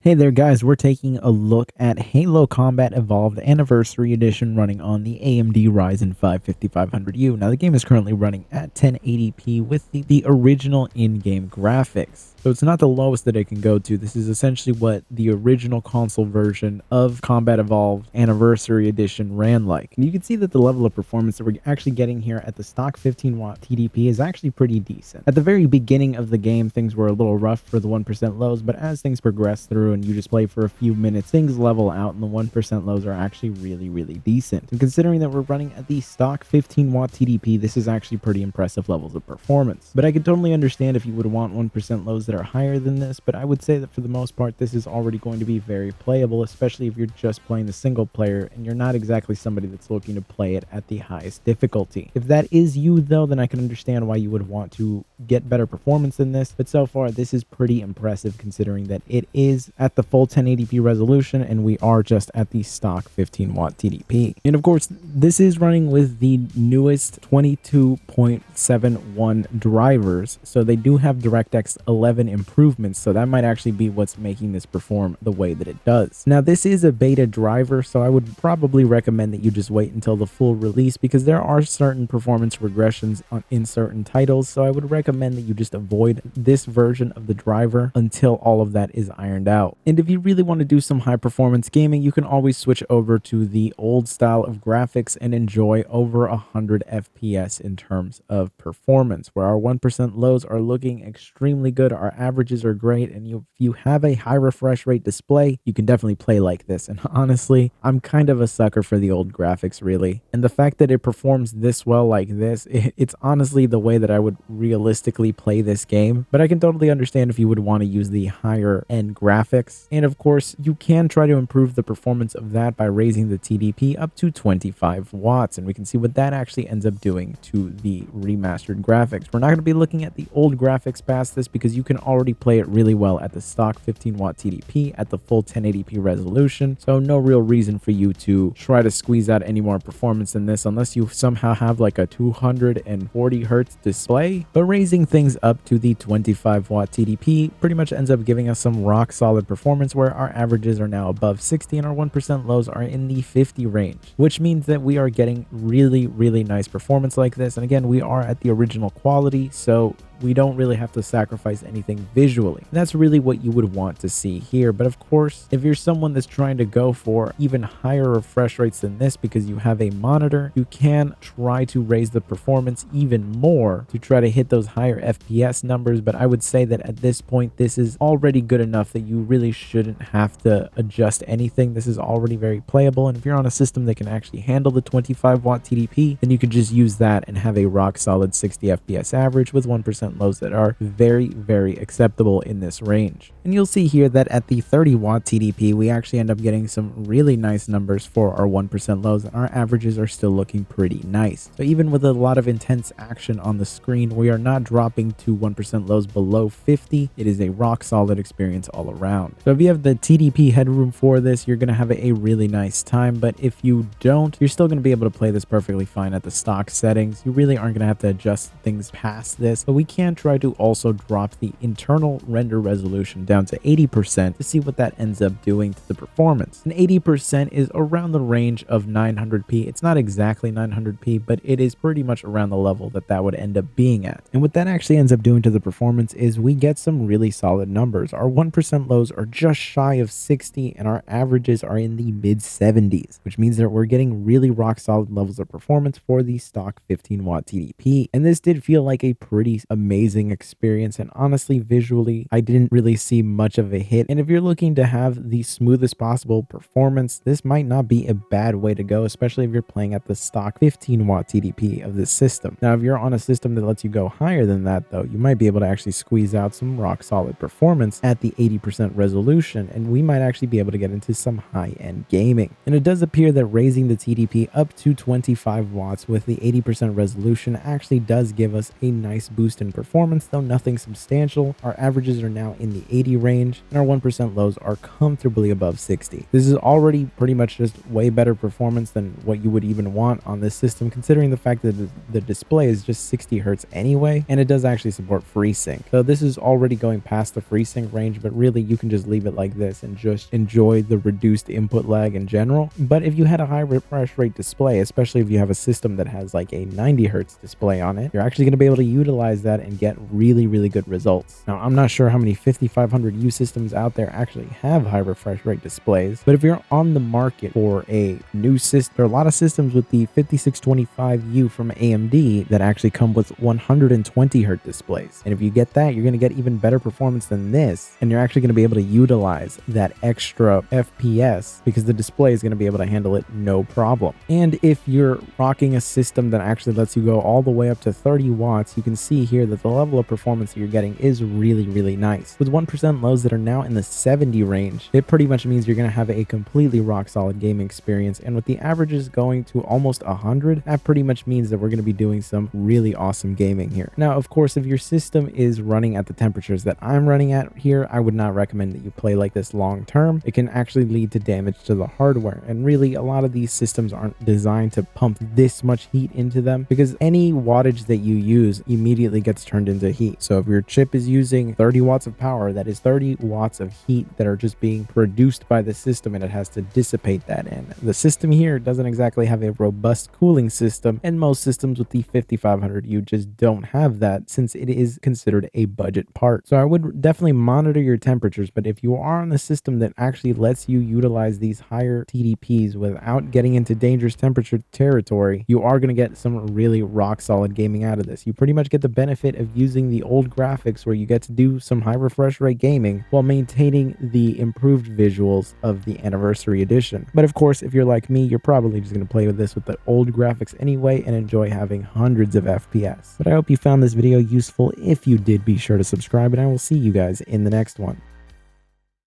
Hey there guys, we're taking a look at Halo Combat Evolved Anniversary Edition running on the AMD Ryzen 5 5500U. Now the game is currently running at 1080p with the original in-game graphics. So it's not the lowest that it can go to. This is essentially what the original console version of Combat Evolved Anniversary Edition ran like. And you can see that the level of performance that we're actually getting here at the stock 15-watt TDP is actually pretty decent. At the very beginning of the game, things were a little rough for the 1% lows, but as things progress through and you just play for a few minutes, things level out and the 1% lows are actually really decent. And considering that we're running at the stock 15-watt TDP, this is actually pretty impressive levels of performance. But I could totally understand if you would want 1% lows that are higher than this, but I would say that for the most part, this is already going to be very playable, especially if you're just playing the single player and you're not exactly somebody that's looking to play it at the highest difficulty. If that is you though, then I can understand why you would want to get better performance than this, but so far this is pretty impressive considering that it is at the full 1080p resolution and we are just at the stock 15-watt TDP. And of course, this is running with the newest 22.71 drivers, so they do have DirectX 11 improvements, so that might actually be what's making this perform the way that it does. Now this is a beta driver, so I would probably recommend that you just wait until the full release because there are certain performance regressions in certain titles, so I would recommend that you just avoid this version of the driver until all of that is ironed out. And if you really want to do some high performance gaming, you can always switch over to the old style of graphics and enjoy over 100 FPS in terms of performance, where our 1% lows are looking extremely good, our averages are great, and if you have a high refresh rate display, you can definitely play like this. And honestly, I'm kind of a sucker for the old graphics, really. And the fact that it performs this well like this, it's honestly the way that I would realistically play this game. But I can totally understand if you would want to use the higher end graphics. And of course, you can try to improve the performance of that by raising the TDP up to 25 watts. And we can see what that actually ends up doing to the remastered graphics. We're not going to be looking at the old graphics past this because you can already play it really well at the stock 15-watt TDP at the full 1080p resolution. So no real reason for you to try to squeeze out any more performance than this unless you somehow have like a 240 hertz display. But raising things up to the 25-watt TDP pretty much ends up giving us some rock solid performance where our averages are now above 60 and our 1% lows are in the 50 range, which means that we are getting really nice performance like this. And again, we are at the original quality, so we don't really have to sacrifice anything visually. And that's really what you would want to see here. But of course, if you're someone that's trying to go for even higher refresh rates than this because you have a monitor, you can try to raise the performance even more to try to hit those higher FPS numbers. But I would say that at this point, this is already good enough that you really shouldn't have to adjust anything. This is already very playable. And if you're on a system that can actually handle the 25-watt TDP, then you could just use that and have a rock solid 60 FPS average with 1% lows that are very acceptable in this range. And you'll see here that at the 30-watt TDP, we actually end up getting some really nice numbers for our 1% lows, and our averages are still looking pretty nice. So even with a lot of intense action on the screen, we are not dropping to 1% lows below 50. It is a rock solid experience all around. So if you have the TDP headroom for this, you're going to have a really nice time. But if you don't, you're still going to be able to play this perfectly fine at the stock settings. You really aren't going to have to adjust things past this, but we can try to also drop the internal render resolution down to 80% to see what that ends up doing to the performance. And 80% is around the range of 900p. It's not exactly 900p, but it is pretty much around the level that that would end up being at. And what that actually ends up doing to the performance is we get some really solid numbers. Our 1% lows are just shy of 60 and our averages are in the mid 70s, which means that we're getting really rock solid levels of performance for the stock 15-watt TDP. And this did feel like a pretty amazing experience, and honestly visually I didn't really see much of a hit. And if you're looking to have the smoothest possible performance, this might not be a bad way to go, especially if you're playing at the stock 15-watt TDP of this system. Now if you're on a system that lets you go higher than that though, you might be able to actually squeeze out some rock solid performance at the 80% resolution, and we might actually be able to get into some high-end gaming. And it does appear that raising the TDP up to 25 watts with the 80% resolution actually does give us a nice boost in performance though, nothing substantial. Our averages are now in the 80 range, and our 1% lows are comfortably above 60. This is already pretty much just way better performance than what you would even want on this system, considering the fact that the display is just 60 hertz anyway, and it does actually support FreeSync. So this is already going past the FreeSync range, but really you can just leave it like this and just enjoy the reduced input lag in general. But if you had a high refresh rate display, especially if you have a system that has like a 90 hertz display on it, you're actually going to be able to utilize that and get really good results. Now, I'm not sure how many 5500U systems out there actually have high refresh rate displays, but if you're on the market for a new system, there are a lot of systems with the 5625U from AMD that actually come with 120 hertz displays. And if you get that, you're going to get even better performance than this, and you're actually going to be able to utilize that extra FPS because the display is going to be able to handle it no problem. And if you're rocking a system that actually lets you go all the way up to 30 watts, you can see here that the level of performance that you're getting is really nice. With 1% lows that are now in the 70 range, it pretty much means you're going to have a completely rock solid gaming experience. And with the averages going to almost 100, that pretty much means that we're going to be doing some really awesome gaming here. Now, of course, if your system is running at the temperatures that I'm running at here, I would not recommend that you play like this long term. It can actually lead to damage to the hardware. And really, a lot of these systems aren't designed to pump this much heat into them, because any wattage that you use immediately gets turned into heat. So if your chip is using 30 watts of power, that is 30 watts of heat that are just being produced by the system, and it has to dissipate that. And the system here doesn't exactly have a robust cooling system, and most systems with the 5500U just don't have that, since it is considered a budget part. So I would definitely monitor your temperatures, but if you are on a system that actually lets you utilize these higher TDPs without getting into dangerous temperature territory, you are going to get some really rock solid gaming out of this. You pretty much get the benefit of using the old graphics where you get to do some high refresh rate gaming while maintaining the improved visuals of the Anniversary Edition. But of course, if you're like me, you're probably just going to play with this with the old graphics anyway and enjoy having hundreds of FPS. But I hope you found this video useful. If you did, be sure to subscribe, and I will see you guys in the next one.